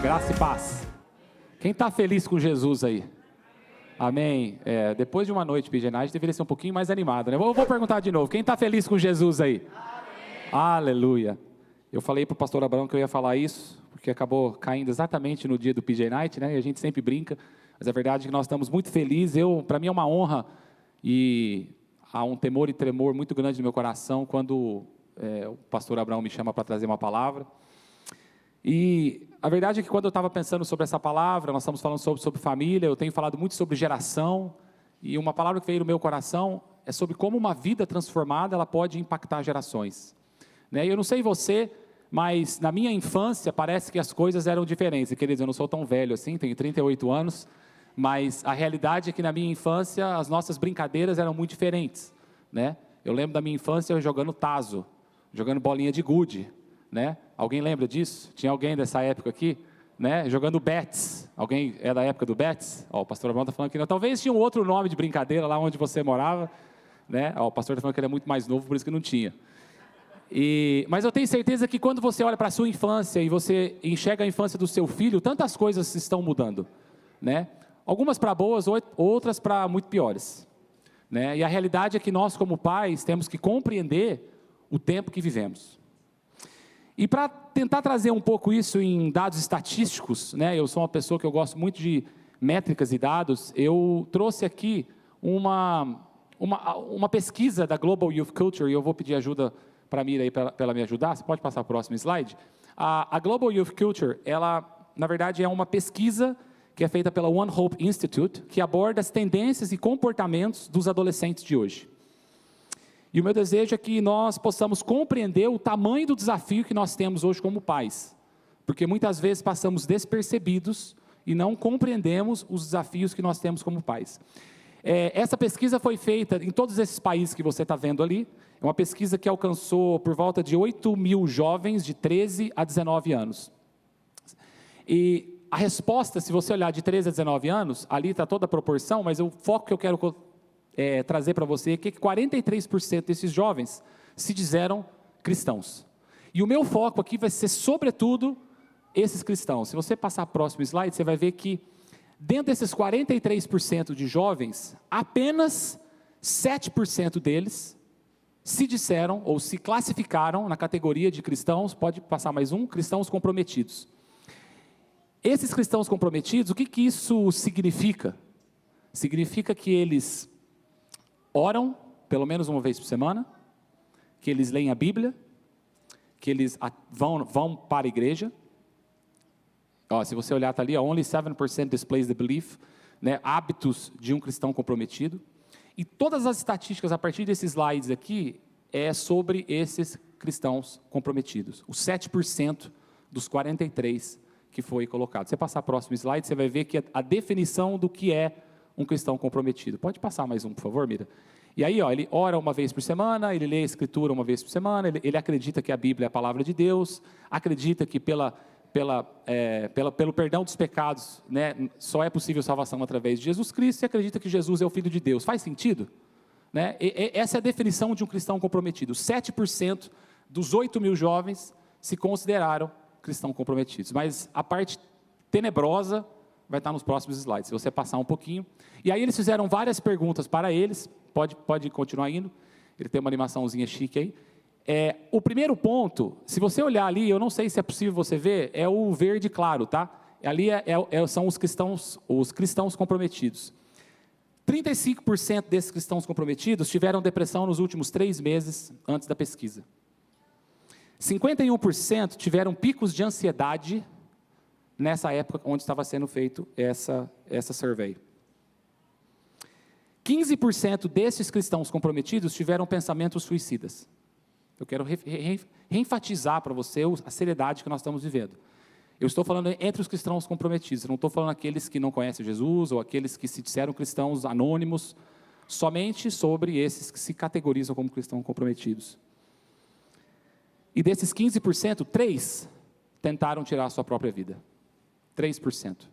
Graça e paz. Quem está feliz com Jesus aí? Amém. Depois de uma noite PJ Night, deveria ser um pouquinho mais animado, né? Vou perguntar de novo. Quem está feliz com Jesus aí? Amém. Aleluia. Eu falei para o pastor Abraão que eu ia falar isso, porque acabou caindo exatamente no dia do PJ Night, né? E a gente sempre brinca, mas a verdade é que nós estamos muito felizes. Para mim é uma honra e há um temor e tremor muito grande no meu coração quando o pastor Abraão me chama para trazer uma palavra. E a verdade é que quando eu estava pensando sobre essa palavra, nós estamos falando sobre família, eu tenho falado muito sobre geração, e uma palavra que veio no meu coração é sobre como uma vida transformada, ela pode impactar gerações. Né? E eu não sei você, mas na minha infância parece que as coisas eram diferentes. E, queridos, eu não sou tão velho assim, tenho 38 anos, mas a realidade é que na minha infância as nossas brincadeiras eram muito diferentes. Né? Eu lembro da minha infância jogando tazo, jogando bolinha de gude. Né? Alguém lembra disso? Tinha alguém dessa época aqui? Né? Jogando bets. Alguém é da época do bets? O pastor Abraão está falando que não. Talvez tinha um outro nome de brincadeira lá onde você morava. Né? O pastor está falando que ele é muito mais novo, por isso que não tinha. Mas eu tenho certeza que quando você olha para a sua infância e você enxerga a infância do seu filho, tantas coisas estão mudando. Né? Algumas para boas, outras para muito piores. Né? E a realidade é que nós, como pais, temos que compreender o tempo que vivemos. E para tentar trazer um pouco isso em dados estatísticos, né, eu sou uma pessoa que eu gosto muito de métricas e dados, eu trouxe aqui uma pesquisa da Global Youth Culture, e eu vou pedir ajuda para a Mira aí, para ela me ajudar. Você pode passar o próximo slide? A Global Youth Culture, ela, na verdade, é uma pesquisa que é feita pela One Hope Institute, que aborda as tendências e comportamentos dos adolescentes de hoje. E o meu desejo é que nós possamos compreender o tamanho do desafio que nós temos hoje como pais. Porque muitas vezes passamos despercebidos e não compreendemos os desafios que nós temos como pais. Essa pesquisa foi feita em todos esses países que você está vendo ali. É uma pesquisa que alcançou por volta de 8 mil jovens de 13 a 19 anos. E a resposta, se você olhar de 13 a 19 anos, ali está toda a proporção, mas o foco que eu quero trazer para você que 43% desses jovens se disseram cristãos. E o meu foco aqui vai ser, sobretudo, esses cristãos. Se você passar para o próximo slide, você vai ver que, dentro desses 43% de jovens, apenas 7% deles se disseram, ou se classificaram na categoria de cristãos, pode passar mais um, cristãos comprometidos. Esses cristãos comprometidos, o que isso significa? Significa que eles oram, pelo menos uma vez por semana, que eles leem a Bíblia, que eles vão para a igreja. Se você olhar, está ali, only 7% displays the belief, né, hábitos de um cristão comprometido. E todas as estatísticas a partir desses slides aqui, é sobre esses cristãos comprometidos. Os 7% dos 43% que foi colocado. Se você passar o próximo slide, você vai ver que a definição do que é um cristão comprometido. Pode passar mais um, por favor, Mira? E aí, ele ora uma vez por semana, ele lê a Escritura uma vez por semana, ele acredita que a Bíblia é a palavra de Deus, acredita que pelo perdão dos pecados, né, só é possível salvação através de Jesus Cristo, e acredita que Jesus é o Filho de Deus. Faz sentido? Né? Essa é a definição de um cristão comprometido. 7% dos 8 mil jovens se consideraram cristãos comprometidos. Mas a parte tenebrosa vai estar nos próximos slides, se você passar um pouquinho. E aí eles fizeram várias perguntas para eles, pode continuar indo, ele tem uma animaçãozinha chique aí. O primeiro ponto, se você olhar ali, eu não sei se é possível você ver, é o verde claro, tá? Ali são os cristãos comprometidos. 35% desses cristãos comprometidos tiveram depressão nos últimos 3 meses antes da pesquisa. 51% tiveram picos de ansiedade nessa época onde estava sendo feito essa survey. 15% desses cristãos comprometidos tiveram pensamentos suicidas. Eu quero reenfatizar para você a seriedade que nós estamos vivendo. Eu estou falando entre os cristãos comprometidos, eu não estou falando aqueles que não conhecem Jesus, ou aqueles que se disseram cristãos anônimos, somente sobre esses que se categorizam como cristãos comprometidos. E desses 15%, 3% tentaram tirar a sua própria vida. 3%.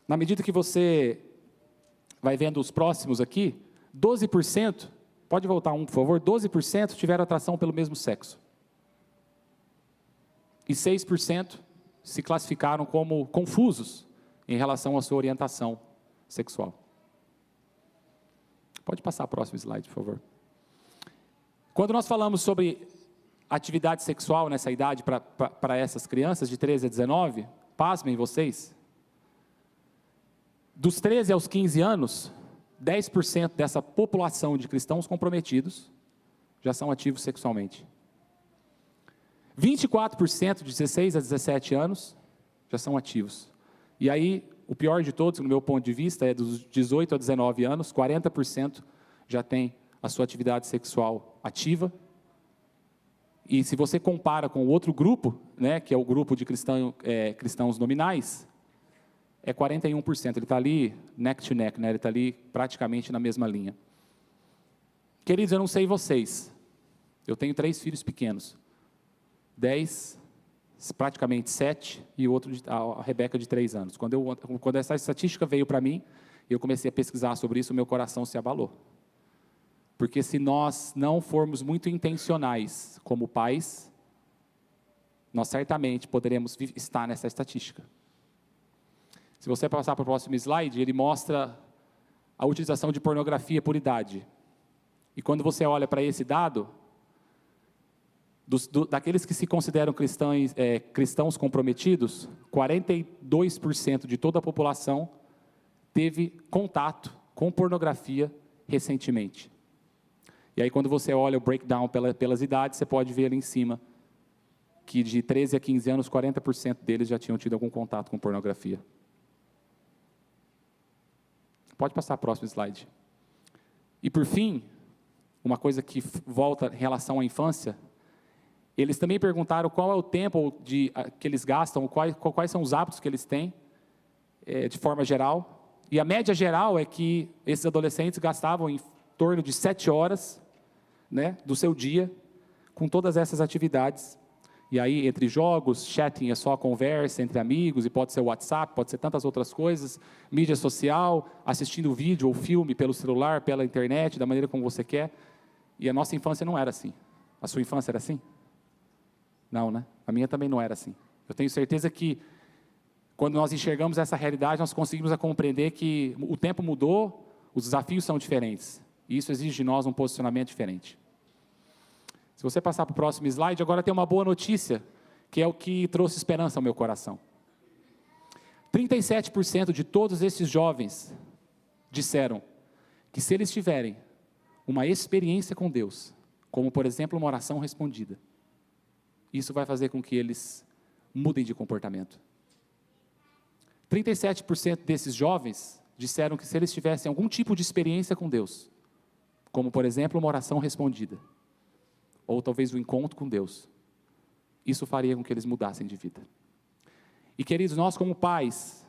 Na medida que você vai vendo os próximos aqui, 12%, pode voltar um, por favor, 12% tiveram atração pelo mesmo sexo. e 6% se classificaram como confusos em relação à sua orientação sexual. Pode passar o próximo slide, por favor. Quando nós falamos sobre atividade sexual nessa idade para essas crianças de 13 a 19, pasmem vocês, dos 13 aos 15 anos, 10% dessa população de cristãos comprometidos já são ativos sexualmente. 24% de 16 a 17 anos já são ativos. E aí, o pior de todos, no meu ponto de vista, é dos 18 a 19 anos, 40% já tem a sua atividade sexual ativa. E se você compara com o outro grupo, né, que é o grupo de cristãos nominais, é 41%. Ele está ali neck to neck, né, ele está ali praticamente na mesma linha. Queridos, eu não sei vocês, eu tenho 3 filhos pequenos, 10, praticamente 7, e o outro, a Rebeca, de 3 anos. Quando essa estatística veio para mim, eu comecei a pesquisar sobre isso, o meu coração se abalou. Porque se nós não formos muito intencionais como pais, nós certamente poderemos estar nessa estatística. Se você passar para o próximo slide, ele mostra a utilização de pornografia por idade. E quando você olha para esse dado, daqueles que se consideram cristãos comprometidos, 42% de toda a população teve contato com pornografia recentemente. E aí, quando você olha o breakdown pelas idades, você pode ver ali em cima que de 13 a 15 anos, 40% deles já tinham tido algum contato com pornografia. Pode passar o próximo slide. E por fim, uma coisa que volta em relação à infância, eles também perguntaram qual é o tempo que eles gastam, quais são os hábitos que eles têm, de forma geral. E a média geral é que esses adolescentes gastavam em torno de 7 horas, né, do seu dia, com todas essas atividades. E aí, entre jogos, chatting é só conversa entre amigos, e pode ser WhatsApp, pode ser tantas outras coisas, mídia social, assistindo vídeo ou filme pelo celular, pela internet, da maneira como você quer. E a nossa infância não era assim. A sua infância era assim? Não, né? A minha também não era assim. Eu tenho certeza que, quando nós enxergamos essa realidade, nós conseguimos compreender que o tempo mudou, os desafios são diferentes. E isso exige de nós um posicionamento diferente. Se você passar para o próximo slide, agora tem uma boa notícia, que é o que trouxe esperança ao meu coração. 37% de todos esses jovens disseram que, se eles tiverem uma experiência com Deus, como, por exemplo, uma oração respondida, isso vai fazer com que eles mudem de comportamento. 37% desses jovens disseram que, se eles tivessem algum tipo de experiência com Deus, como, por exemplo, uma oração respondida, ou talvez um encontro com Deus, isso faria com que eles mudassem de vida. E, queridos, nós como pais,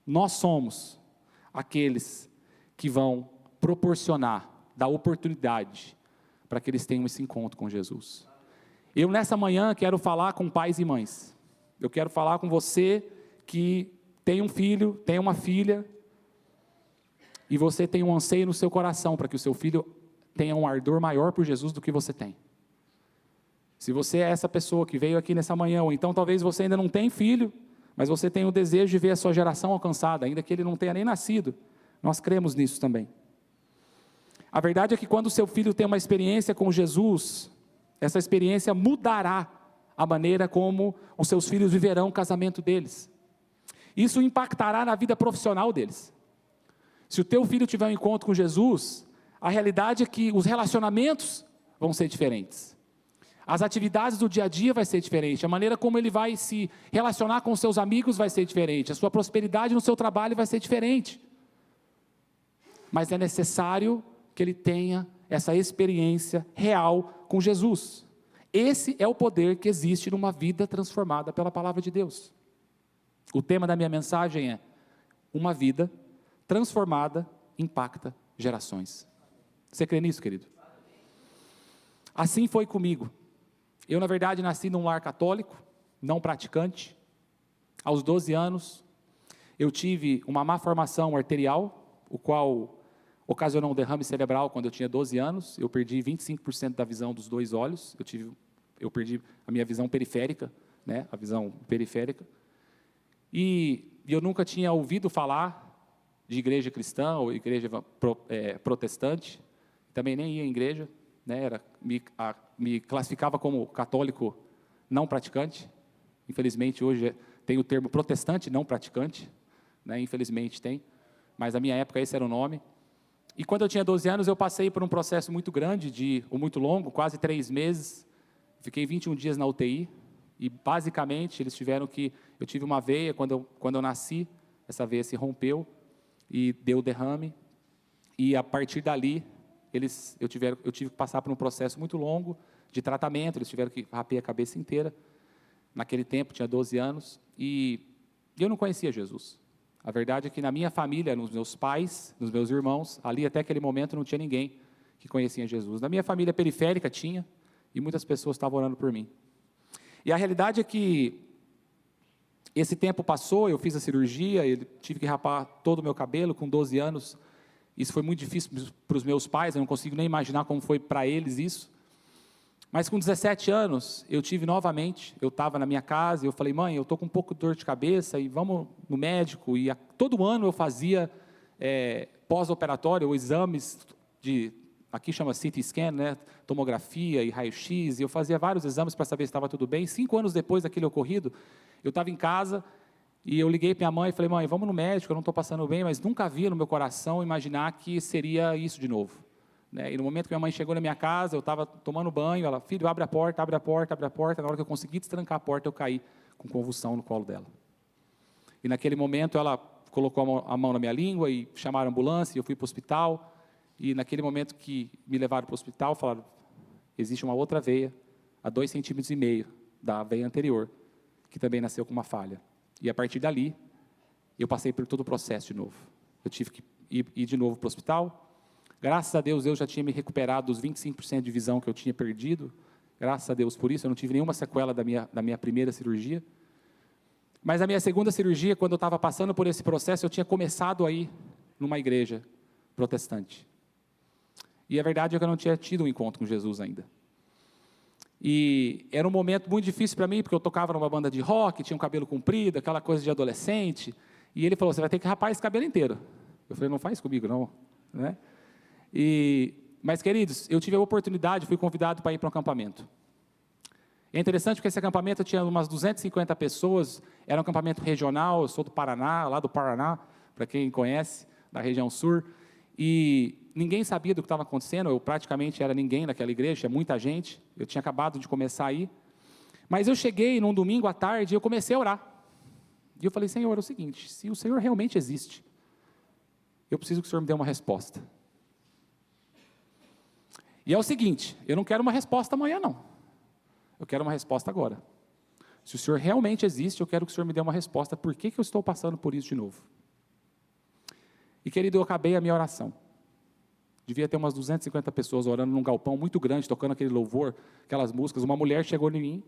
nós somos aqueles que vão proporcionar, dar oportunidade para que eles tenham esse encontro com Jesus. Eu, nessa manhã, quero falar com pais e mães. Eu quero falar com você que tem um filho, tem uma filha, e você tem um anseio no seu coração para que o seu filho tenha um ardor maior por Jesus do que você tem. Se você é essa pessoa que veio aqui nessa manhã, ou então talvez você ainda não tem filho, mas você tem o desejo de ver a sua geração alcançada, ainda que ele não tenha nem nascido, nós cremos nisso também. A verdade é que, quando o seu filho tem uma experiência com Jesus, essa experiência mudará a maneira como os seus filhos viverão o casamento deles. Isso impactará na vida profissional deles. Se o teu filho tiver um encontro com Jesus, a realidade é que os relacionamentos vão ser diferentes. As atividades do dia a dia vai ser diferente, a maneira como ele vai se relacionar com os seus amigos vai ser diferente, a sua prosperidade no seu trabalho vai ser diferente. Mas é necessário que ele tenha essa experiência real com Jesus. Esse é o poder que existe numa vida transformada pela palavra de Deus. O tema da minha mensagem é: uma vida transformada impacta gerações. Você crê nisso, querido? Assim foi comigo. Eu, na verdade, nasci num lar católico, não praticante. Aos 12 anos, eu tive uma má formação arterial, o qual ocasionou um derrame cerebral quando eu tinha 12 anos. Eu perdi 25% da visão dos 2 olhos. Eu perdi a minha visão periférica né, a visão periférica. E eu nunca tinha ouvido falar de igreja cristã ou igreja protestante, também nem ia em igreja, né, me classificava como católico não praticante. Infelizmente, hoje tem o termo protestante não praticante, né, infelizmente tem, mas na minha época esse era o nome. E quando eu tinha 12 anos, eu passei por um processo muito grande, ou muito longo, quase 3 meses, fiquei 21 dias na UTI, e basicamente eles tiveram que, eu tive uma veia, quando eu nasci, essa veia se rompeu, e deu derrame, e a partir dali, eu tive que passar por um processo muito longo de tratamento, eles tiveram que raspar a cabeça inteira. Naquele tempo, tinha 12 anos, e eu não conhecia Jesus. A verdade é que na minha família, nos meus pais, nos meus irmãos, ali até aquele momento não tinha ninguém que conhecia Jesus. Na minha família periférica tinha, e muitas pessoas estavam orando por mim. E a realidade é que esse tempo passou, eu fiz a cirurgia, eu tive que rapar todo o meu cabelo com 12 anos. Isso foi muito difícil para os meus pais, eu não consigo nem imaginar como foi para eles isso. Mas com 17 anos, eu tive novamente, eu estava na minha casa, e eu falei, mãe, eu estou com um pouco de dor de cabeça, e vamos no médico. E todo ano eu fazia pós-operatório, ou exames aqui chama CT scan, né, tomografia e raio-x, e eu fazia vários exames para saber se estava tudo bem. 5 anos depois daquele ocorrido, eu estava em casa, e eu liguei para minha mãe e falei, mãe, vamos no médico, eu não estou passando bem, mas nunca havia no meu coração imaginar que seria isso de novo. E no momento que minha mãe chegou na minha casa, eu estava tomando banho, ela, filho, abre a porta, abre a porta, abre a porta. Na hora que eu consegui destrancar a porta, eu caí com convulsão no colo dela. E naquele momento, ela colocou a mão na minha língua e chamaram a ambulância, e eu fui para o hospital. E naquele momento que me levaram para o hospital, falaram, existe uma outra veia, a 2,5 centímetros da veia anterior, que também nasceu com uma falha. E a partir dali, eu passei por todo o processo de novo. Eu tive que ir de novo para o hospital. Graças a Deus, eu já tinha me recuperado dos 25% de visão que eu tinha perdido. Graças a Deus por isso, eu não tive nenhuma sequela da minha primeira cirurgia. Mas a minha segunda cirurgia, quando eu estava passando por esse processo, eu tinha começado a ir numa igreja protestante. E a verdade é que eu não tinha tido um encontro com Jesus ainda. E era um momento muito difícil para mim, porque eu tocava numa banda de rock, tinha um cabelo comprido, aquela coisa de adolescente. E ele falou, você vai ter que rapar esse cabelo inteiro. Eu falei, não faz comigo não, né? Mas, queridos, eu tive a oportunidade, fui convidado para ir para um acampamento. É interessante porque esse acampamento tinha umas 250 pessoas, era um acampamento regional, eu sou do Paraná, lá do Paraná, para quem conhece, da região sul, e ninguém sabia do que estava acontecendo, eu praticamente era ninguém naquela igreja, tinha muita gente, eu tinha acabado de começar a ir, mas eu cheguei num domingo à tarde e eu comecei a orar. E eu falei, Senhor, é o seguinte, se o Senhor realmente existe, eu preciso que o Senhor me dê uma resposta. E é o seguinte, eu não quero uma resposta amanhã, não. Eu quero uma resposta agora. Se o Senhor realmente existe, eu quero que o Senhor me dê uma resposta. Por que eu estou passando por isso de novo? E, querido, eu acabei a minha oração. Devia ter umas 250 pessoas orando num galpão muito grande, tocando aquele louvor, aquelas músicas. Uma mulher chegou em mim,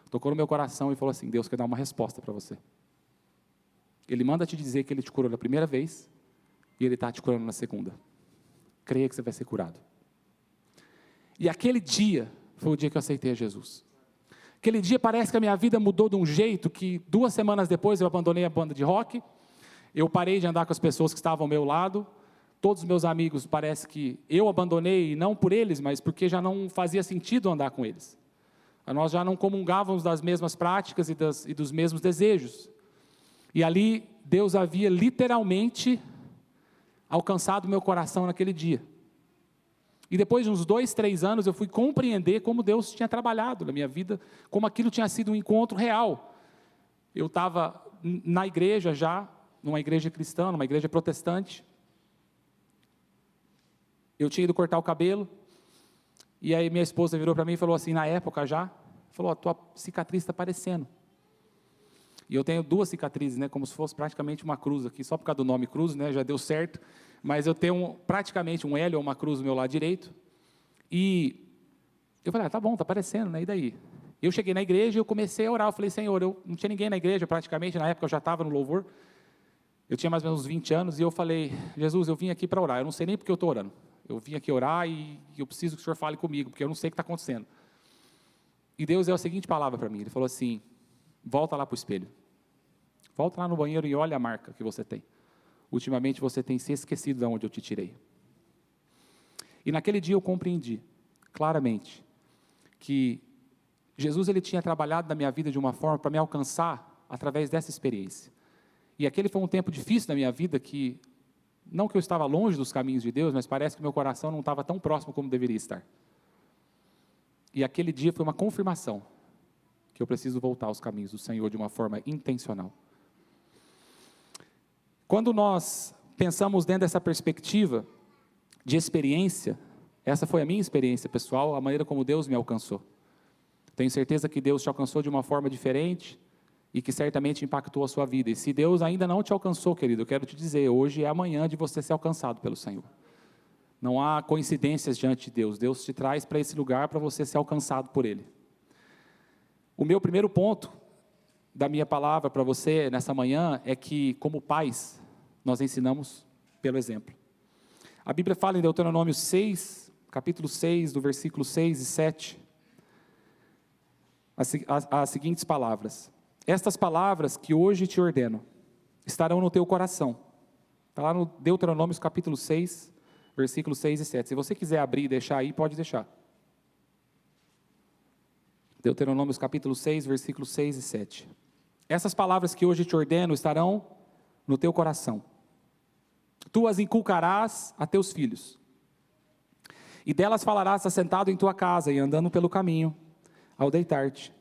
tocou no meu coração e falou assim, Deus quer dar uma resposta para você. Ele manda te dizer que Ele te curou na primeira vez e Ele está te curando na segunda. Creia que você vai ser curado. E aquele dia foi o dia que eu aceitei a Jesus. Aquele dia parece que a minha vida mudou de um jeito que 2 semanas depois eu abandonei a banda de rock, eu parei de andar com as pessoas que estavam ao meu lado, todos os meus amigos parece que eu abandonei, não por eles, mas porque já não fazia sentido andar com eles. Nós já não comungávamos das mesmas práticas e dos mesmos desejos. E ali Deus havia literalmente alcançado o meu coração naquele dia. E depois de uns 2, 3 anos, eu fui compreender como Deus tinha trabalhado na minha vida, como aquilo tinha sido um encontro real. Eu estava na igreja já, numa igreja cristã, numa igreja protestante. Eu tinha ido cortar o cabelo, e aí minha esposa virou para mim e falou assim, na época já, falou, a tua cicatriz está aparecendo. E eu tenho 2 cicatrizes, né, como se fosse praticamente uma cruz aqui, só por causa do nome cruz, né, já deu certo. Mas eu tenho praticamente um L ou uma cruz no meu lado direito. E eu falei, tá bom, está aparecendo, né? E daí? Eu cheguei na igreja e eu comecei a orar. Eu falei, Senhor, eu não tinha ninguém na igreja praticamente, na época eu já estava no louvor. Eu tinha mais ou menos uns 20 anos e eu falei, Jesus, eu vim aqui para orar. Eu não sei nem porque eu estou orando. Eu vim aqui orar e eu preciso que o Senhor fale comigo, porque eu não sei o que está acontecendo. E Deus deu a seguinte palavra para mim. Ele falou assim, volta lá para o espelho. Volta lá no banheiro e olha a marca que você tem. Ultimamente você tem se esquecido de onde eu te tirei. E naquele dia eu compreendi claramente que Jesus ele tinha trabalhado na minha vida de uma forma para me alcançar através dessa experiência. E aquele foi um tempo difícil na minha vida que, não que eu estava longe dos caminhos de Deus, mas parece que meu coração não estava tão próximo como deveria estar. E aquele dia foi uma confirmação que eu preciso voltar aos caminhos do Senhor de uma forma intencional. Quando nós pensamos dentro dessa perspectiva de experiência, essa foi a minha experiência pessoal, a maneira como Deus me alcançou. Tenho certeza que Deus te alcançou de uma forma diferente e que certamente impactou a sua vida. E se Deus ainda não te alcançou, querido, eu quero te dizer, hoje é amanhã de você ser alcançado pelo Senhor. Não há coincidências diante de Deus. Deus te traz para esse lugar para você ser alcançado por Ele. O meu primeiro ponto da minha palavra para você nessa manhã é que, como pais, nós ensinamos pelo exemplo. A Bíblia fala em Deuteronômio 6, capítulo 6, do versículo 6 e 7, as seguintes palavras. Estas palavras que hoje te ordeno estarão no teu coração. Está lá no Deuteronômio capítulo 6, versículos 6 e 7. Se você quiser abrir e deixar aí, pode deixar. Deuteronômio capítulo 6, versículos 6 e 7. Essas palavras que hoje te ordeno estarão no teu coração. Tu as inculcarás a teus filhos. E delas falarás assentado em tua casa e andando pelo caminho, ao deitar-te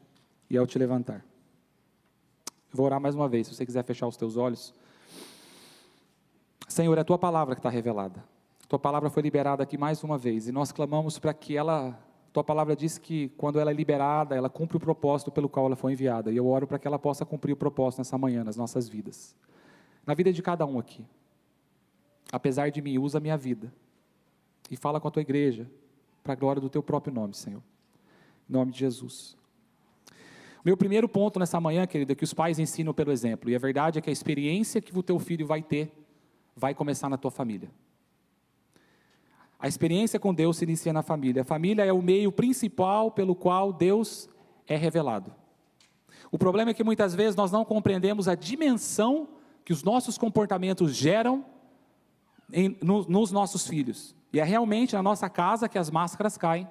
e ao te levantar. Eu vou orar mais uma vez, se você quiser fechar os teus olhos. Senhor, é a tua palavra que está revelada. A tua palavra foi liberada aqui mais uma vez, e nós clamamos para que ela, tua palavra diz que quando ela é liberada, ela cumpre o propósito pelo qual ela foi enviada, e eu oro para que ela possa cumprir o propósito nessa manhã, nas nossas vidas. Na vida de cada um aqui. Apesar de mim, usa a minha vida, e fala com a tua igreja, para a glória do teu próprio nome, Senhor. Em nome de Jesus. Meu primeiro ponto nessa manhã, querida, é que os pais ensinam pelo exemplo. E a verdade é que a experiência que o teu filho vai ter, vai começar na tua família. A experiência com Deus se inicia na família. A família é o meio principal pelo qual Deus é revelado. O problema é que muitas vezes nós não compreendemos a dimensão que os nossos comportamentos geram nos nossos filhos. E é realmente na nossa casa que as máscaras caem.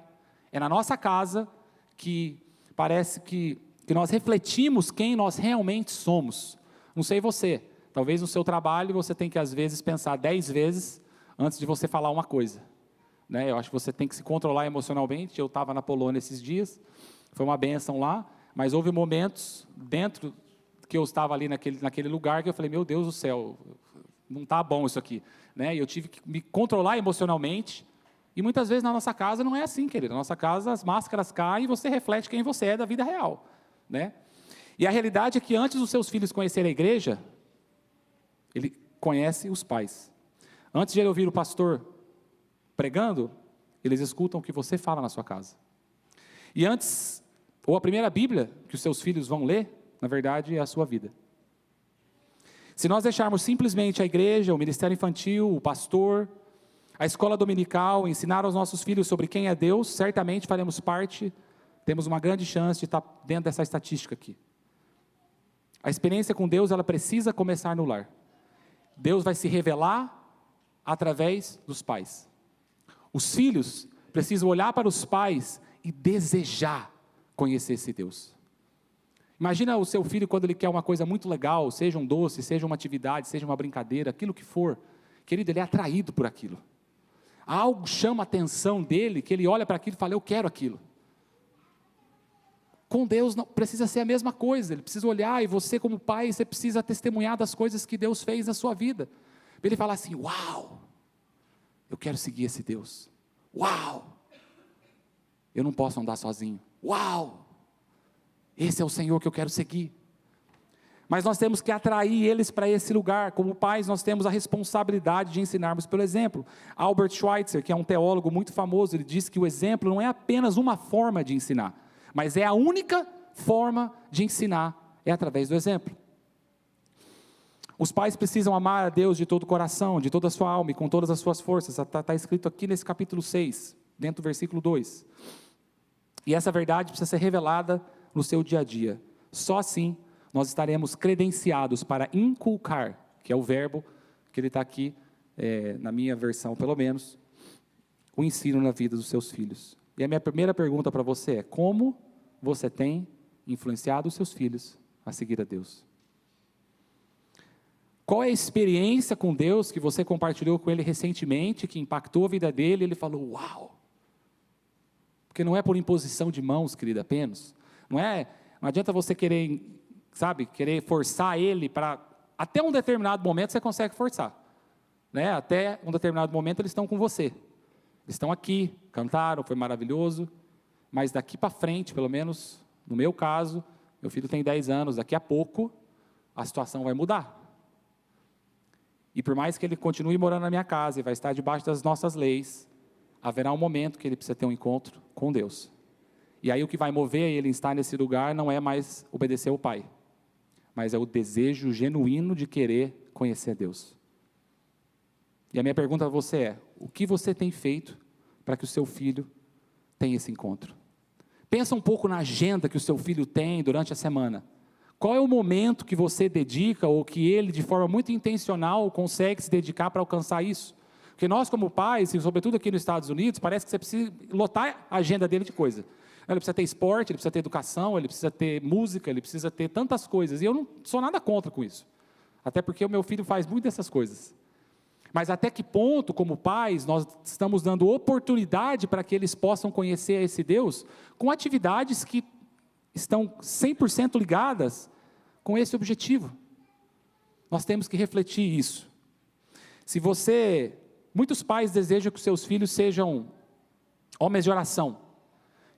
É na nossa casa que parece que nós refletimos quem nós realmente somos. Não sei você, talvez no seu trabalho você tem que às vezes pensar 10 vezes antes de você falar uma coisa. Né? Eu acho que você tem que se controlar emocionalmente. Eu estava na Polônia esses dias, foi uma bênção lá, mas houve momentos dentro que eu estava ali naquele lugar que eu falei, meu Deus do céu, não está bom isso aqui. Né? E eu tive que me controlar emocionalmente. E muitas vezes na nossa casa não é assim, querido. Na nossa casa as máscaras caem e você reflete quem você é da vida real. Né? E a realidade é que antes dos seus filhos conhecerem a igreja, ele conhece os pais. Antes de ele ouvir o pastor pregando, eles escutam o que você fala na sua casa. E antes, ou a primeira Bíblia que os seus filhos vão ler, na verdade é a sua vida. Se nós deixarmos simplesmente a igreja, o ministério infantil, o pastor, a escola dominical, ensinar aos nossos filhos sobre quem é Deus, certamente faremos parte, temos uma grande chance de estar dentro dessa estatística aqui. A experiência com Deus, ela precisa começar no lar. Deus vai se revelar através dos pais. Os filhos precisam olhar para os pais e desejar conhecer esse Deus. Imagina o seu filho quando ele quer uma coisa muito legal, seja um doce, seja uma atividade, seja uma brincadeira, aquilo que for. Querido, ele é atraído por aquilo. Algo chama a atenção dele, que ele olha para aquilo e fala, eu quero aquilo. Com Deus não precisa ser a mesma coisa, ele precisa olhar, e você como pai, você precisa testemunhar das coisas que Deus fez na sua vida. Ele fala assim, uau, eu quero seguir esse Deus. Uau, eu não posso andar sozinho. Uau, esse é o Senhor que eu quero seguir. Mas nós temos que atrair eles para esse lugar. Como pais, nós temos a responsabilidade de ensinarmos pelo exemplo. Albert Schweitzer, que é um teólogo muito famoso, ele diz que o exemplo não é apenas uma forma de ensinar, mas é a única forma de ensinar, é através do exemplo. Os pais precisam amar a Deus de todo o coração, de toda a sua alma e com todas as suas forças. Está escrito aqui nesse capítulo 6, dentro do versículo 2. E essa verdade precisa ser revelada no seu dia a dia. Só assim nós estaremos credenciados para inculcar, que é o verbo que ele está aqui, na minha versão pelo menos, o ensino na vida dos seus filhos. E a minha primeira pergunta para você é: como você tem influenciado os seus filhos a seguir a Deus? Qual é a experiência com Deus que você compartilhou com ele recentemente, que impactou a vida dele, e ele falou, uau! Porque não é por imposição de mãos, querida, apenas. Não adianta você querer, querer forçar ele para... Até um determinado momento você consegue forçar. Né? Até um determinado momento eles estão com você. Eles estão aqui, cantaram, foi maravilhoso, mas daqui para frente, pelo menos no meu caso, meu filho tem 10 anos, daqui a pouco a situação vai mudar. E por mais que ele continue morando na minha casa e vai estar debaixo das nossas leis, haverá um momento que ele precisa ter um encontro com Deus. E aí o que vai mover ele em estar nesse lugar não é mais obedecer ao pai, mas é o desejo genuíno de querer conhecer Deus. E a minha pergunta a você é: o que você tem feito para que o seu filho tenha esse encontro? Pensa um pouco na agenda que o seu filho tem durante a semana. Qual é o momento que você dedica, ou que ele, de forma muito intencional, consegue se dedicar para alcançar isso? Porque nós, como pais, e sobretudo aqui nos Estados Unidos, parece que você precisa lotar a agenda dele de coisa. Ele precisa ter esporte, ele precisa ter educação, ele precisa ter música, ele precisa ter tantas coisas. E eu não sou nada contra com isso. Até porque o meu filho faz muito dessas coisas. Mas até que ponto, como pais, nós estamos dando oportunidade para que eles possam conhecer esse Deus com atividades que estão 100% ligadas com esse objetivo? Nós temos que refletir isso. Muitos pais desejam que os seus filhos sejam homens de oração,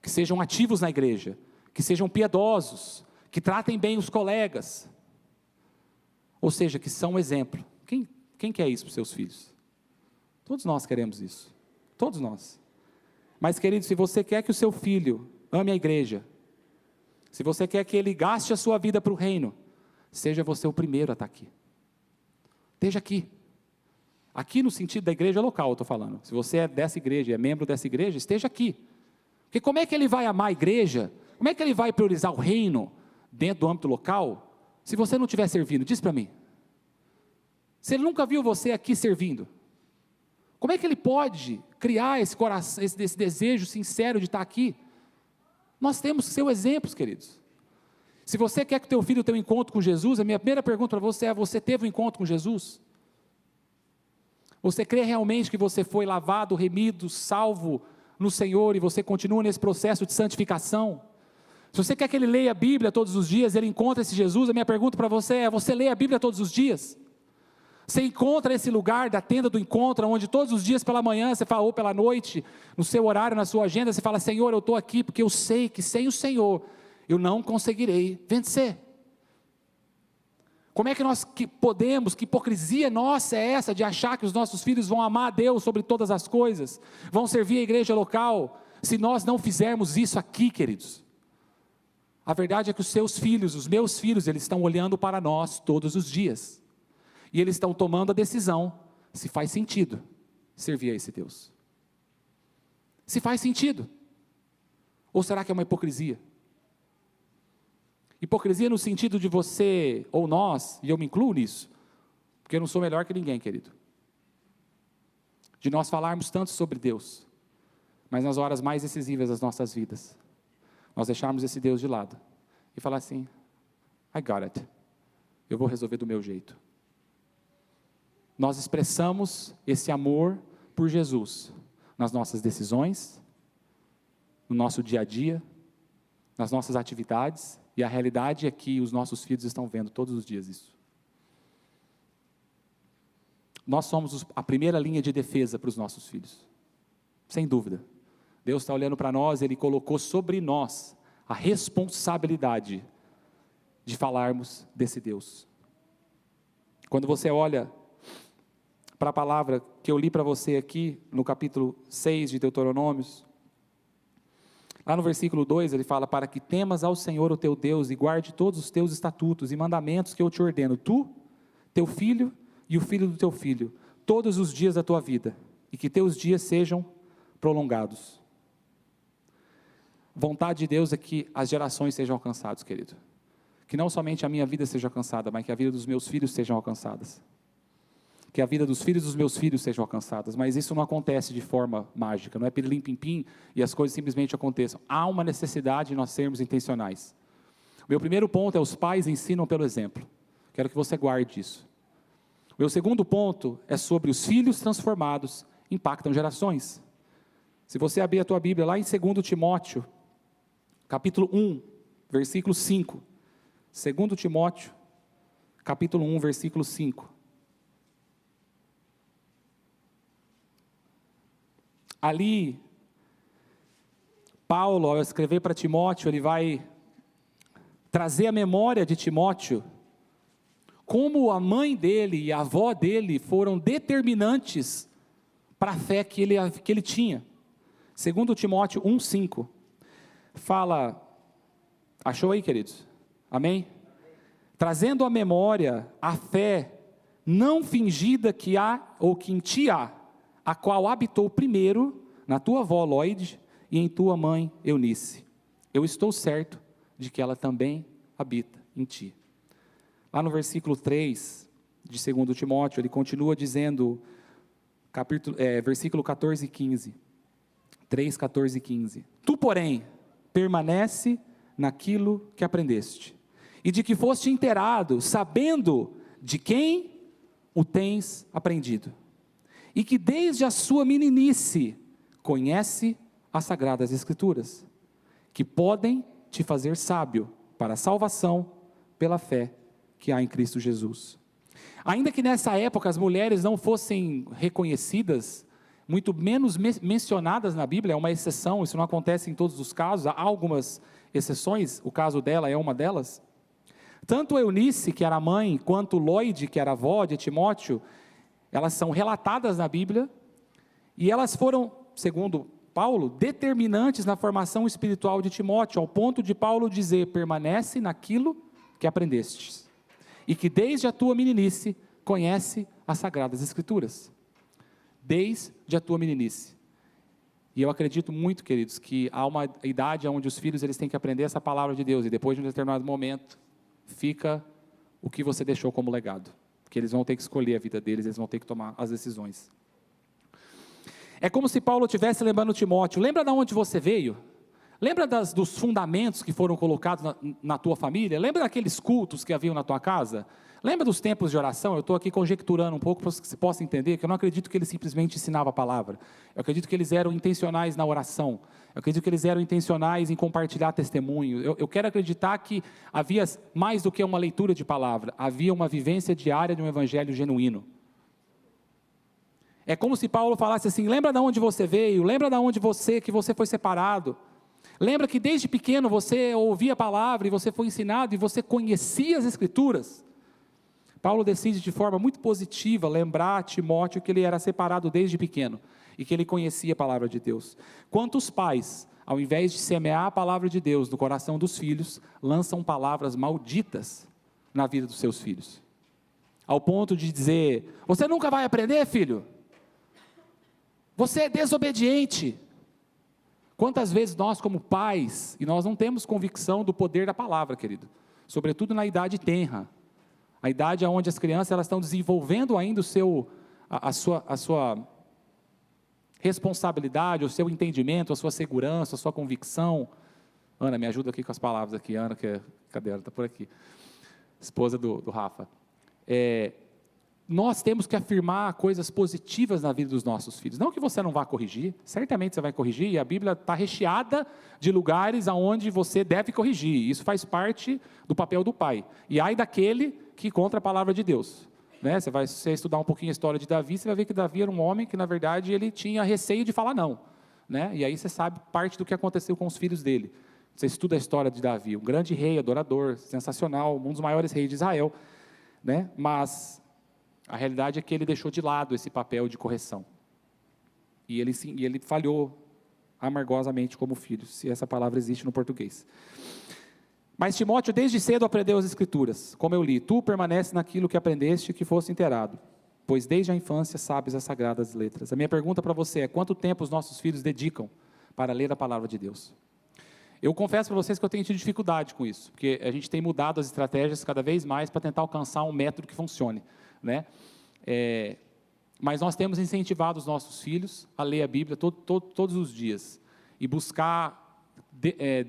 que sejam ativos na igreja, que sejam piedosos, que tratem bem os colegas, ou seja, que são um exemplo. Quem quer isso para os seus filhos? Todos nós queremos isso, todos nós. Mas, querido, se você quer que o seu filho ame a igreja, se você quer que ele gaste a sua vida para o reino, seja você o primeiro a estar aqui. Esteja aqui. Aqui no sentido da igreja local, eu estou falando. Se você é dessa igreja, é membro dessa igreja, esteja aqui. Porque como é que ele vai amar a igreja? Como é que ele vai priorizar o reino dentro do âmbito local, se você não estiver servindo? Diz para mim. Se ele nunca viu você aqui servindo, como é que ele pode criar esse coração, esse desejo sincero de estar aqui? Nós temos que ser exemplos, queridos. Se você quer que o teu filho tenha um encontro com Jesus, a minha primeira pergunta para você é: você teve um encontro com Jesus? Você crê realmente que você foi lavado, remido, salvo no Senhor, e você continua nesse processo de santificação? Se você quer que ele leia a Bíblia todos os dias, ele encontra esse Jesus, a minha pergunta para você é: você lê a Bíblia todos os dias? Você encontra esse lugar da tenda do encontro, onde todos os dias pela manhã, você fala, ou pela noite, no seu horário, na sua agenda, você fala: Senhor, eu estou aqui porque eu sei que sem o Senhor eu não conseguirei vencer. Como é que nós podemos, que hipocrisia nossa é essa de achar que os nossos filhos vão amar a Deus sobre todas as coisas, vão servir a igreja local, se nós não fizermos isso aqui, queridos? A verdade é que os seus filhos, os meus filhos, eles estão olhando para nós todos os dias, e eles estão tomando a decisão, se faz sentido servir a esse Deus. Se faz sentido, ou será que é uma hipocrisia? Hipocrisia no sentido de você, ou nós, e eu me incluo nisso, porque eu não sou melhor que ninguém, querido, de nós falarmos tanto sobre Deus, mas nas horas mais decisivas das nossas vidas, nós deixarmos esse Deus de lado, e falar assim: I got it, eu vou resolver do meu jeito. Nós expressamos esse amor por Jesus, nas nossas decisões, no nosso dia a dia, nas nossas atividades, e a realidade é que os nossos filhos estão vendo todos os dias isso. Nós somos a primeira linha de defesa para os nossos filhos, sem dúvida. Deus está olhando para nós, Ele colocou sobre nós a responsabilidade de falarmos desse Deus. Quando você olha para a palavra que eu li para você aqui, no capítulo 6 de Deuteronômios, lá no versículo 2, ele fala: para que temas ao Senhor o teu Deus, e guarde todos os teus estatutos e mandamentos que eu te ordeno, tu, teu filho e o filho do teu filho, todos os dias da tua vida, e que teus dias sejam prolongados. Vontade de Deus é que as gerações sejam alcançadas, querido. que não somente a minha vida seja alcançada, mas que a vida dos meus filhos sejam alcançadas. Que a vida dos filhos dos meus filhos sejam alcançadas. Mas isso não acontece de forma mágica, não é pirilim-pim-pim e as coisas simplesmente aconteçam. Há uma necessidade de nós sermos intencionais. Meu primeiro ponto é: os pais ensinam pelo exemplo. Quero que você guarde isso. Meu segundo ponto é sobre os filhos transformados impactam gerações. Se você abrir a tua Bíblia lá em 2 Timóteo, capítulo 1, versículo 5. 2 Timóteo, capítulo 1, versículo 5. Ali, Paulo, ao escrever para Timóteo, ele vai trazer a memória de Timóteo, como a mãe dele e a avó dele foram determinantes para a fé que ele tinha. 2 Timóteo 1,5, fala, achou aí, queridos? Amém? Trazendo à memória a fé não fingida que há, ou que em ti há, a qual habitou primeiro na tua avó Loide e em tua mãe Eunice. Eu estou certo de que ela também habita em ti. Lá no versículo 3 de 2 Timóteo, ele continua dizendo, versículo 14 e 15. 3, 14 e 15. Tu, porém, permanece naquilo que aprendeste, e de que foste inteirado, sabendo de quem o tens aprendido, e que desde a sua meninice conhece as sagradas escrituras, que podem te fazer sábio para a salvação pela fé que há em Cristo Jesus. Ainda que nessa época as mulheres não fossem reconhecidas, muito menos mencionadas na Bíblia, é uma exceção, isso não acontece em todos os casos, há algumas exceções, o caso dela é uma delas. Tanto Eunice, que era mãe, quanto Loide, que era avó de Timóteo, elas são relatadas na Bíblia, e elas foram, segundo Paulo, determinantes na formação espiritual de Timóteo, ao ponto de Paulo dizer: permanece naquilo que aprendestes, e que desde a tua meninice conhece as sagradas escrituras. Desde a tua meninice. E eu acredito muito, queridos, que há uma idade onde os filhos eles têm que aprender essa palavra de Deus, e depois de um determinado momento, fica o que você deixou como legado, porque eles vão ter que escolher a vida deles, eles vão ter que tomar as decisões. É como se Paulo estivesse lembrando Timóteo: lembra de onde você veio? Lembra dos fundamentos que foram colocados na tua família? Lembra daqueles cultos que haviam na tua casa? Lembra dos tempos de oração? Eu estou aqui conjecturando um pouco para que você possa entender que eu não acredito que eles simplesmente ensinavam a palavra. Eu acredito que eles eram intencionais na oração. Eu acredito que eles eram intencionais em compartilhar testemunho. Eu quero acreditar que havia mais do que uma leitura de palavra. Havia uma vivência diária de um evangelho genuíno. É como se Paulo falasse assim: lembra de onde você veio? Lembra de onde que você foi separado? Lembra que desde pequeno você ouvia a palavra e você foi ensinado e você conhecia as Escrituras? Paulo decide de forma muito positiva lembrar a Timóteo que ele era separado desde pequeno e que ele conhecia a palavra de Deus. Quantos pais, ao invés de semear a palavra de Deus no coração dos filhos, lançam palavras malditas na vida dos seus filhos? Ao ponto de dizer: você nunca vai aprender, filho? Você é desobediente. Quantas vezes nós como pais, e nós não temos convicção do poder da palavra, querido, sobretudo na idade tenra, a idade onde as crianças elas estão desenvolvendo ainda a sua responsabilidade, o seu entendimento, a sua segurança, a sua convicção. Ana, me ajuda aqui com as palavras aqui. Ana, cadê ela? Está por aqui. Esposa do Rafa. Nós temos que afirmar coisas positivas na vida dos nossos filhos. Não que você não vá corrigir, certamente você vai corrigir, e a Bíblia está recheada de lugares onde você deve corrigir. Isso faz parte do papel do pai. E ai daquele que contra a palavra de Deus. Né? Você estudar um pouquinho a história de Davi, você vai ver que Davi era um homem que, na verdade, ele tinha receio de falar não. Né? E aí você sabe parte do que aconteceu com os filhos dele. Você estuda a história de Davi, um grande rei, adorador, sensacional, um dos maiores reis de Israel. Né? Mas a realidade é que ele deixou de lado esse papel de correção. E ele falhou amargosamente como filho, se essa palavra existe no português. Mas Timóteo desde cedo aprendeu as Escrituras, como eu li: tu permanece naquilo que aprendeste e que foste inteirado, pois desde a infância sabes as sagradas letras. A minha pergunta para você é: quanto tempo os nossos filhos dedicam para ler a palavra de Deus? Eu confesso para vocês que eu tenho tido dificuldade com isso, porque a gente tem mudado as estratégias cada vez mais para tentar alcançar um método que funcione, né? Mas nós temos incentivado os nossos filhos a ler a Bíblia todos os dias e buscar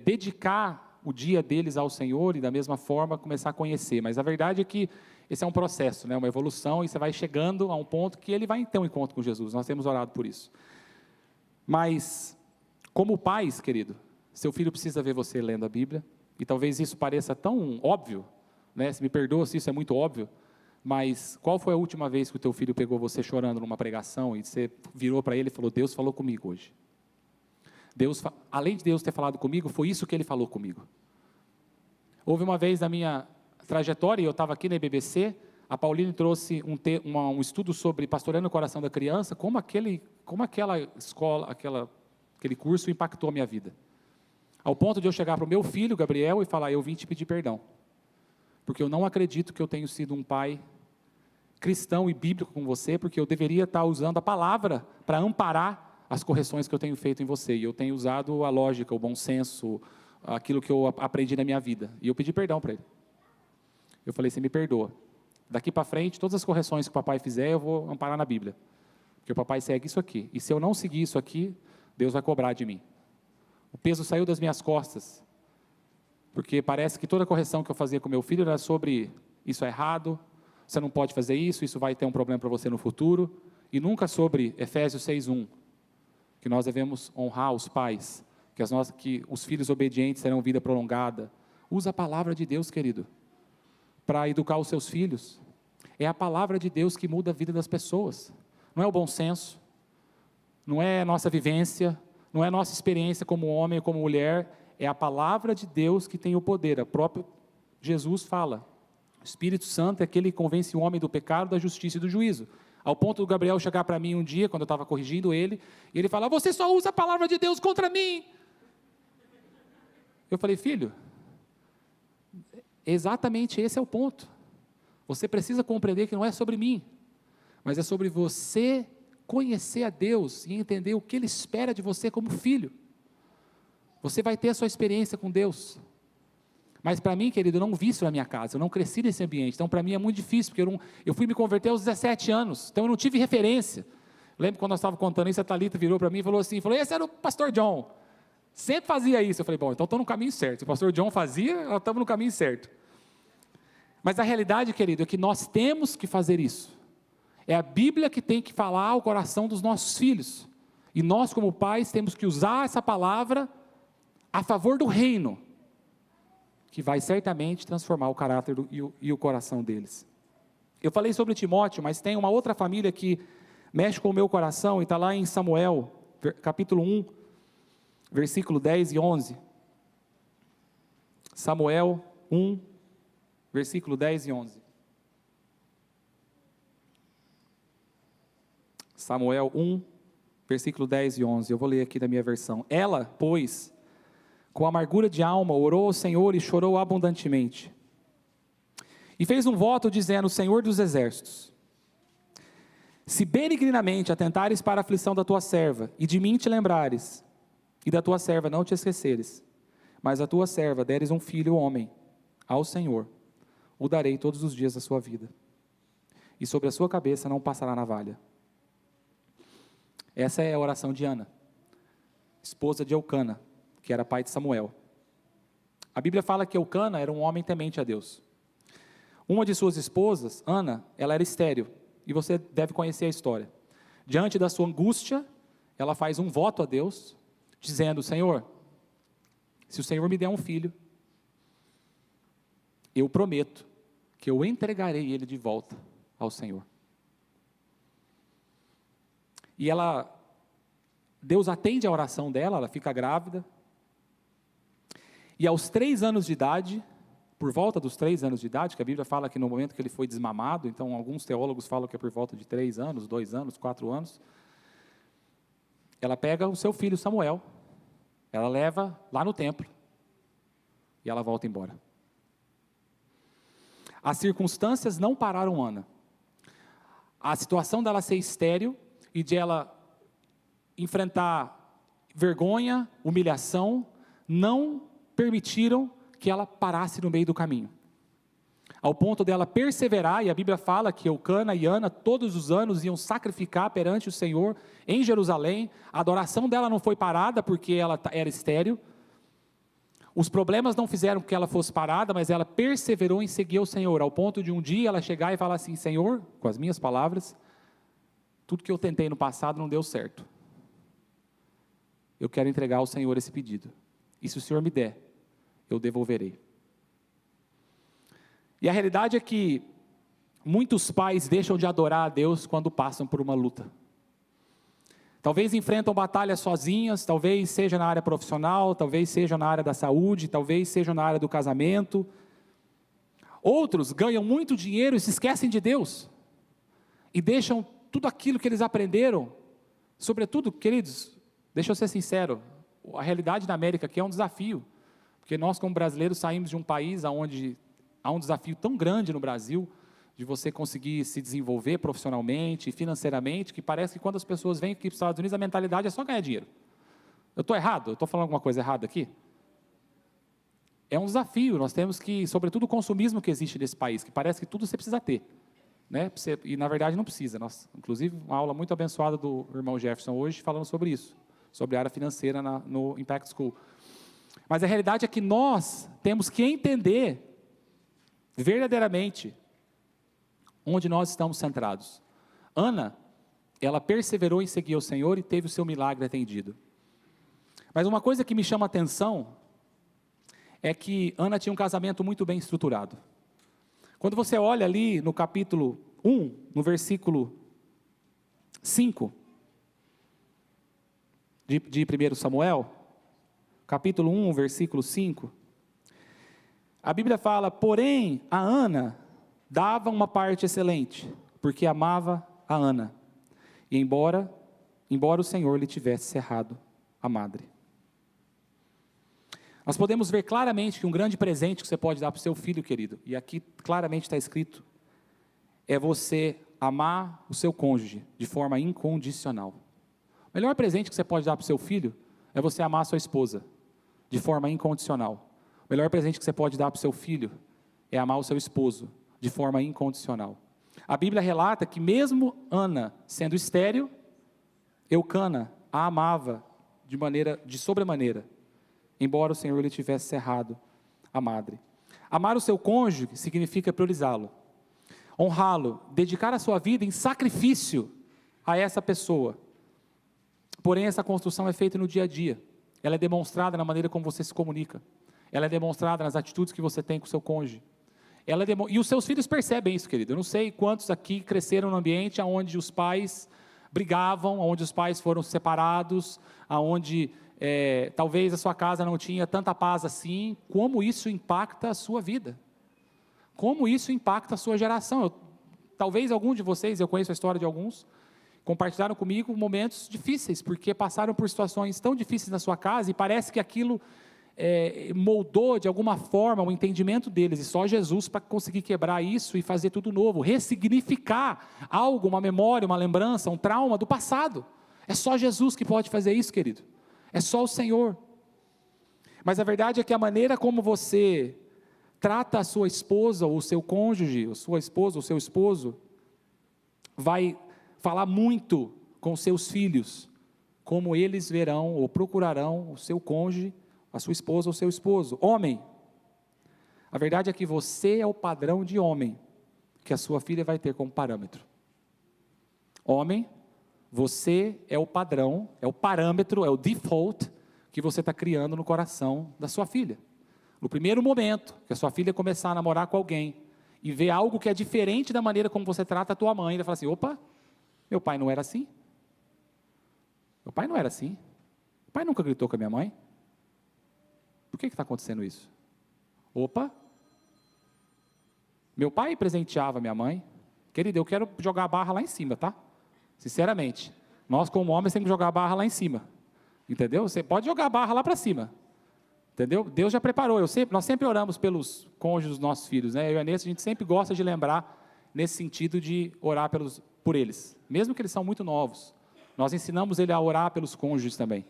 dedicar o dia deles ao Senhor e da mesma forma começar a conhecer. Mas a verdade é que esse é um processo, né? Uma evolução, e você vai chegando a um ponto que ele vai ter um encontro com Jesus. Nós temos orado por isso. Mas, como pais, querido, seu filho precisa ver você lendo a Bíblia, e talvez isso pareça tão óbvio, né? Se me perdoa se isso é muito óbvio, mas qual foi a última vez que o teu filho pegou você chorando numa pregação e você virou para ele e falou: Deus falou comigo hoje. Além de Deus ter falado comigo, foi isso que ele falou comigo. Houve uma vez na minha trajetória, e eu estava aqui na IBBC, a Pauline trouxe um estudo sobre pastoreando o coração da criança, como aquela escola, aquele curso impactou a minha vida. Ao ponto de eu chegar para o meu filho, Gabriel, e falar: eu vim te pedir perdão, porque eu não acredito que eu tenho sido um pai cristão e bíblico com você, porque eu deveria estar usando a palavra para amparar as correções que eu tenho feito em você, e eu tenho usado a lógica, o bom senso, aquilo que eu aprendi na minha vida, e eu pedi perdão para ele. Eu falei: você me perdoa, daqui para frente, todas as correções que o papai fizer, eu vou amparar na Bíblia, porque o papai segue isso aqui, e se eu não seguir isso aqui, Deus vai cobrar de mim. O peso saiu das minhas costas, porque parece que toda correção que eu fazia com meu filho era sobre: isso é errado, você não pode fazer isso, isso vai ter um problema para você no futuro, e nunca sobre Efésios 6:1, que nós devemos honrar os pais, que os filhos obedientes terão vida prolongada. Usa a palavra de Deus, querido, para educar os seus filhos. É a palavra de Deus que muda a vida das pessoas, não é o bom senso, não é a nossa vivência, não é a nossa experiência como homem ou como mulher, é a palavra de Deus que tem o poder. O próprio Jesus fala: o Espírito Santo é aquele que convence o homem do pecado, da justiça e do juízo. Ao ponto do Gabriel chegar para mim um dia, quando eu estava corrigindo ele, e ele fala: você só usa a palavra de Deus contra mim. Eu falei: filho, exatamente esse é o ponto. Você precisa compreender que não é sobre mim, mas é sobre você conhecer a Deus e entender o que Ele espera de você como filho. Você vai ter a sua experiência com Deus. Mas para mim, querido, eu não vi isso na minha casa, eu não cresci nesse ambiente, então para mim é muito difícil, porque eu fui me converter aos 17 anos, então eu não tive referência. Lembro quando nós estávamos contando isso, a Thalita virou para mim e falou assim, esse era o pastor John, sempre fazia isso. Eu falei: bom, então estou no caminho certo. Se o pastor John fazia, nós estamos no caminho certo. Mas a realidade, querido, é que nós temos que fazer isso. É a Bíblia que tem que falar ao coração dos nossos filhos. E nós, como pais, temos que usar essa palavra a favor do reino, que vai certamente transformar o caráter e o coração deles. Eu falei sobre Timóteo, mas tem uma outra família que mexe com o meu coração, e está lá em Samuel, capítulo 1, versículo 10 e 11. Samuel 1, versículo 10 e 11. Samuel 1, versículo 10 e 11, eu vou ler aqui da minha versão. Ela, pois, com amargura de alma, orou ao Senhor e chorou abundantemente. E fez um voto dizendo: Senhor dos exércitos, se benigninamente atentares para a aflição da tua serva, e de mim te lembrares, e da tua serva não te esqueceres, mas a tua serva deres um filho homem ao Senhor, o darei todos os dias da sua vida, e sobre a sua cabeça não passará navalha. Essa é a oração de Ana, esposa de Eucana, que era pai de Samuel. A Bíblia fala que Eucana era um homem temente a Deus. Uma de suas esposas, Ana, ela era estéril, e você deve conhecer a história. Diante da sua angústia, ela faz um voto a Deus, dizendo: Senhor, se o Senhor me der um filho, eu prometo que eu entregarei ele de volta ao Senhor. E Deus atende a oração dela, ela fica grávida, e aos 3 anos de idade, por volta dos 3 anos de idade, que a Bíblia fala que no momento que ele foi desmamado, então alguns teólogos falam que é por volta de 3 anos, 2 anos, 4 anos, ela pega o seu filho Samuel, ela leva lá no templo, e ela volta embora. As circunstâncias não pararam Ana. A situação dela ser estéril, e de ela enfrentar vergonha, humilhação, não permitiram que ela parasse no meio do caminho, ao ponto dela perseverar, e a Bíblia fala que Eucana e Ana todos os anos iam sacrificar perante o Senhor em Jerusalém. A adoração dela não foi parada porque ela era estéril, os problemas não fizeram com que ela fosse parada, mas ela perseverou em seguir o Senhor, ao ponto de um dia ela chegar e falar assim: Senhor, com as minhas palavras, tudo que eu tentei no passado não deu certo, eu quero entregar ao Senhor esse pedido, e se o Senhor me der, eu devolverei. E a realidade é que muitos pais deixam de adorar a Deus quando passam por uma luta. Talvez enfrentam batalhas sozinhas, talvez seja na área profissional, talvez seja na área da saúde, talvez seja na área do casamento. Outros ganham muito dinheiro e se esquecem de Deus, e deixam tudo aquilo que eles aprenderam. Sobretudo, queridos, deixa eu ser sincero, a realidade da América aqui é um desafio, porque nós como brasileiros saímos de um país onde há um desafio tão grande no Brasil, de você conseguir se desenvolver profissionalmente, financeiramente, que parece que quando as pessoas vêm aqui para os Estados Unidos, a mentalidade é só ganhar dinheiro. Eu estou errado? Eu estou falando alguma coisa errada aqui? É um desafio, nós temos que, sobretudo o consumismo que existe nesse país, que parece que tudo você precisa ter, né? E na verdade não precisa. Inclusive, uma aula muito abençoada do irmão Jefferson hoje, falando sobre isso, sobre a área financeira no Impact School. Mas a realidade é que nós temos que entender verdadeiramente onde nós estamos centrados. Ana, ela perseverou em seguir o Senhor e teve o seu milagre atendido. Mas uma coisa que me chama a atenção é que Ana tinha um casamento muito bem estruturado. Quando você olha ali no capítulo 1, no versículo 5 de 1 Samuel, capítulo 1, versículo 5, a Bíblia fala: porém a Ana dava uma parte excelente, porque amava a Ana, e embora o Senhor lhe tivesse cerrado a madre. Nós podemos ver claramente que um grande presente que você pode dar para o seu filho, querido, e aqui claramente está escrito, é você amar o seu cônjuge de forma incondicional. O melhor presente que você pode dar para o seu filho é você amar a sua esposa de forma incondicional. O melhor presente que você pode dar para o seu filho é amar o seu esposo de forma incondicional. A Bíblia relata que mesmo Ana sendo estéril, Eucana a amava de sobremaneira, embora o Senhor lhe tivesse cerrado a madre. Amar o seu cônjuge significa priorizá-lo, honrá-lo, dedicar a sua vida em sacrifício a essa pessoa. Porém, essa construção é feita no dia a dia. Ela é demonstrada na maneira como você se comunica. Ela é demonstrada nas atitudes que você tem com o seu cônjuge. E os seus filhos percebem isso, querido. Eu não sei quantos aqui cresceram num ambiente onde os pais brigavam, onde os pais foram separados, onde talvez a sua casa não tinha tanta paz assim. Como isso impacta a sua vida? Como isso impacta a sua geração? Talvez algum de vocês, eu conheço a história de alguns, compartilharam comigo momentos difíceis, porque passaram por situações tão difíceis na sua casa, e parece que aquilo moldou de alguma forma o entendimento deles, e só Jesus para conseguir quebrar isso e fazer tudo novo, ressignificar algo, uma memória, uma lembrança, um trauma do passado. É só Jesus que pode fazer isso, querido. É só o Senhor. Mas a verdade é que a maneira como você trata a sua esposa, ou o seu cônjuge, a sua esposa, ou seu esposo, vai falar muito com seus filhos, como eles verão ou procurarão o seu cônjuge, a sua esposa ou seu esposo. Homem, a verdade é que você é o padrão de homem que a sua filha vai ter como parâmetro. Homem, você é o padrão, é o parâmetro, é o default que você está criando no coração da sua filha. No primeiro momento que a sua filha começar a namorar com alguém e ver algo que é diferente da maneira como você trata a tua mãe, ela fala assim: opa, meu pai não era assim. Meu pai não era assim. O pai nunca gritou com a minha mãe. Por que está acontecendo isso? Opa, meu pai presenteava minha mãe. Querido, eu quero jogar a barra lá em cima, tá? Sinceramente, nós como homens temos que jogar a barra lá em cima. Entendeu? Você pode jogar a barra lá para cima. Entendeu? Deus já preparou. Nós sempre oramos pelos cônjuges dos nossos filhos, né? Eu e a Inês, a gente sempre gosta de lembrar nesse sentido de orar por eles, mesmo que eles são muito novos. Nós ensinamos ele a orar pelos cônjuges também.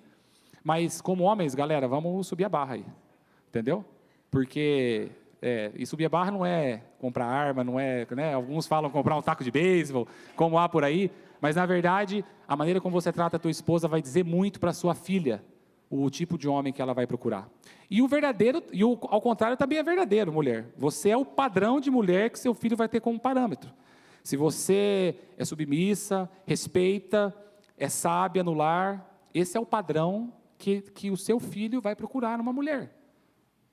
Mas como homens, galera, vamos subir a barra aí, entendeu? Porque, e subir a barra não é comprar arma, não é, né? Alguns falam comprar um taco de beisebol, como há por aí, mas na verdade, a maneira como você trata a tua esposa vai dizer muito para sua filha, o tipo de homem que ela vai procurar. E o verdadeiro, ao contrário também é verdadeiro, mulher. Você é o padrão de mulher que seu filho vai ter como parâmetro. Se você é submissa, respeita, é sábia no lar, esse é o padrão que o seu filho vai procurar numa mulher.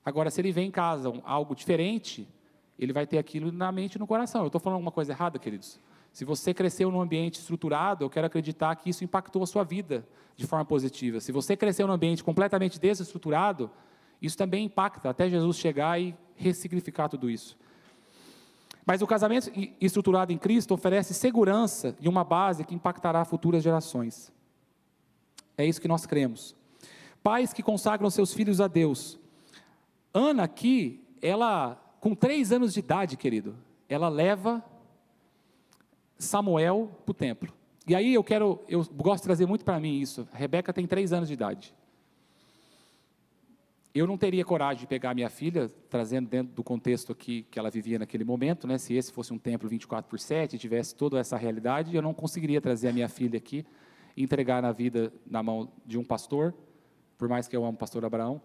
Agora, se ele vem em casa algo diferente, ele vai ter aquilo na mente e no coração. Eu estou falando alguma coisa errada, queridos? Se você cresceu num ambiente estruturado, eu quero acreditar que isso impactou a sua vida de forma positiva. Se você cresceu num ambiente completamente desestruturado, isso também impacta, até Jesus chegar e ressignificar tudo isso. Mas o casamento estruturado em Cristo oferece segurança e uma base que impactará futuras gerações. É isso que nós cremos. Pais que consagram seus filhos a Deus. Ana aqui, ela, com 3 anos de idade, querido, ela leva Samuel para o templo. E aí eu gosto de trazer muito para mim isso. A Rebeca tem 3 anos de idade. Eu não teria coragem de pegar a minha filha, trazendo dentro do contexto aqui que ela vivia naquele momento, né? Se esse fosse um templo 24/7, tivesse toda essa realidade, eu não conseguiria trazer a minha filha aqui e entregar na mão de um pastor, por mais que eu amo o pastor Abraão,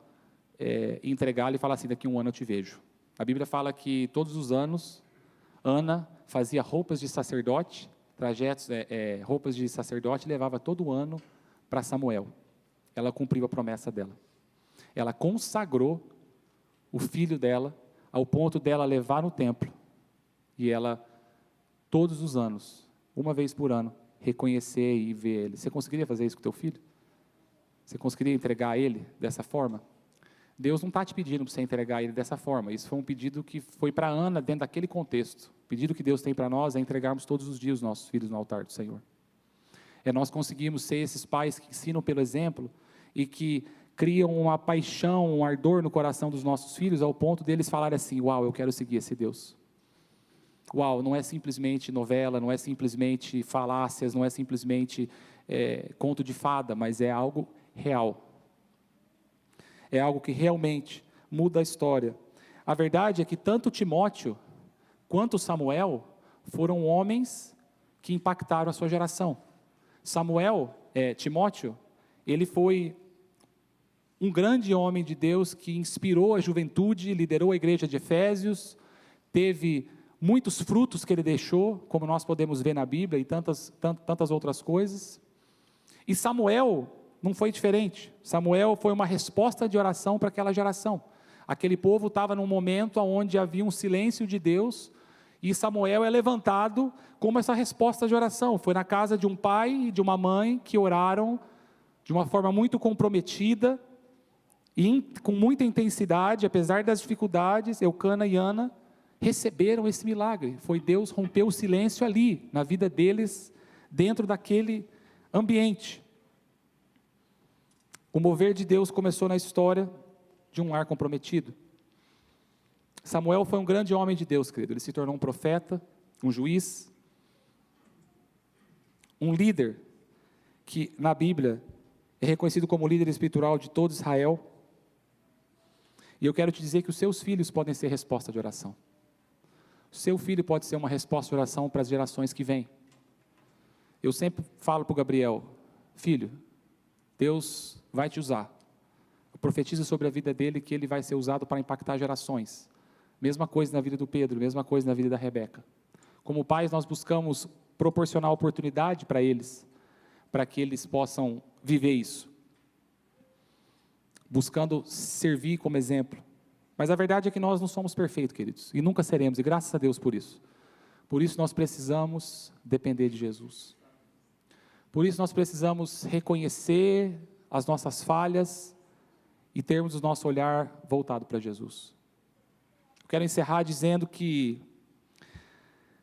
entregá-la e falar assim, daqui a 1 ano eu te vejo. A Bíblia fala que todos os anos, Ana fazia roupas de sacerdote, roupas de sacerdote, e levava todo ano para Samuel. Ela cumpriu a promessa dela. Ela consagrou o filho dela ao ponto dela levar no templo e ela, todos os anos, uma vez por ano, reconhecer e ver ele. Você conseguiria fazer isso com o teu filho? Você conseguiria entregar a ele dessa forma? Deus não está te pedindo para você entregar ele dessa forma. Isso foi um pedido que foi para Ana dentro daquele contexto. O pedido que Deus tem para nós é entregarmos todos os dias os nossos filhos no altar do Senhor. Nós conseguimos ser esses pais que ensinam pelo exemplo e que criam uma paixão, um ardor no coração dos nossos filhos, ao ponto deles falarem assim, uau, eu quero seguir esse Deus. Uau, não é simplesmente novela, não é simplesmente falácias, não é simplesmente conto de fada, mas é algo real. É algo que realmente muda a história. A verdade é que tanto Timóteo quanto Samuel foram homens que impactaram a sua geração. Timóteo, ele foi um grande homem de Deus que inspirou a juventude, liderou a igreja de Efésios, teve muitos frutos que ele deixou, como nós podemos ver na Bíblia e tantas outras coisas. E Samuel não foi diferente. Samuel foi uma resposta de oração para aquela geração. Aquele povo estava num momento onde havia um silêncio de Deus, e Samuel é levantado como essa resposta de oração. Foi na casa de um pai e de uma mãe que oraram de uma forma muito comprometida, e com muita intensidade, apesar das dificuldades. Eucana e Ana receberam esse milagre. Foi Deus rompeu o silêncio ali, na vida deles, dentro daquele ambiente. O mover de Deus começou na história de um lar comprometido. Samuel foi um grande homem de Deus, querido. Ele se tornou um profeta, um juiz, um líder, que na Bíblia é reconhecido como líder espiritual de todo Israel. E eu quero te dizer que os seus filhos podem ser resposta de oração. O seu filho pode ser uma resposta de oração para as gerações que vêm. Eu sempre falo para o Gabriel, filho, Deus vai te usar. Eu profetizo sobre a vida dele que ele vai ser usado para impactar gerações. Mesma coisa na vida do Pedro, mesma coisa na vida da Rebeca. Como pais, nós buscamos proporcionar oportunidade para eles, para que eles possam viver isso, buscando servir como exemplo. Mas a verdade é que nós não somos perfeitos, queridos, e nunca seremos, e graças a Deus por isso. Por isso nós precisamos depender de Jesus. Por isso nós precisamos reconhecer as nossas falhas e termos o nosso olhar voltado para Jesus. Eu quero encerrar dizendo que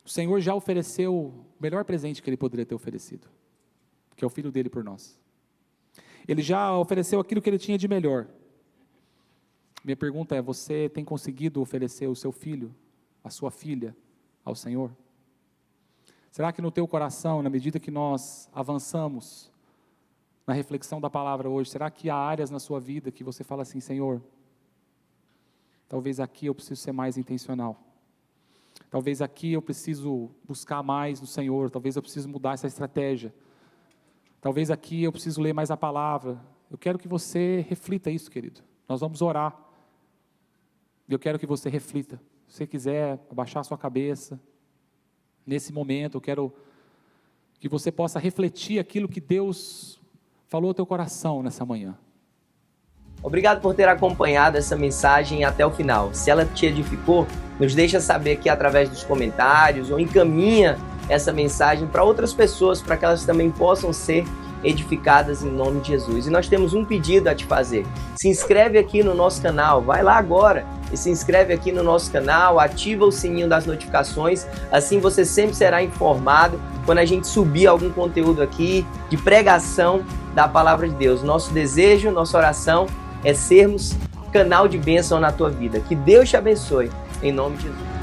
o Senhor já ofereceu o melhor presente que Ele poderia ter oferecido, que é o Filho dele por nós. Ele já ofereceu aquilo que Ele tinha de melhor. Minha pergunta é, você tem conseguido oferecer o seu filho, a sua filha, ao Senhor? Será que no teu coração, na medida que nós avançamos na reflexão da palavra hoje, será que há áreas na sua vida que você fala assim, Senhor, talvez aqui eu preciso ser mais intencional. Talvez aqui eu preciso buscar mais no Senhor, talvez eu preciso mudar essa estratégia. Talvez aqui eu preciso ler mais a palavra. Eu quero que você reflita isso, querido. Nós vamos orar. Eu quero que você reflita. Se você quiser abaixar a sua cabeça, nesse momento, eu quero que você possa refletir aquilo que Deus falou ao teu coração nessa manhã. Obrigado por ter acompanhado essa mensagem até o final. Se ela te edificou, nos deixa saber aqui através dos comentários ou encaminha essa mensagem para outras pessoas, para que elas também possam ser edificadas em nome de Jesus. E nós temos um pedido a te fazer. Se inscreve aqui no nosso canal, vai lá agora e se inscreve aqui no nosso canal, ativa o sininho das notificações, assim você sempre será informado quando a gente subir algum conteúdo aqui de pregação da Palavra de Deus. Nosso desejo, nossa oração é sermos canal de bênção na tua vida. Que Deus te abençoe, em nome de Jesus.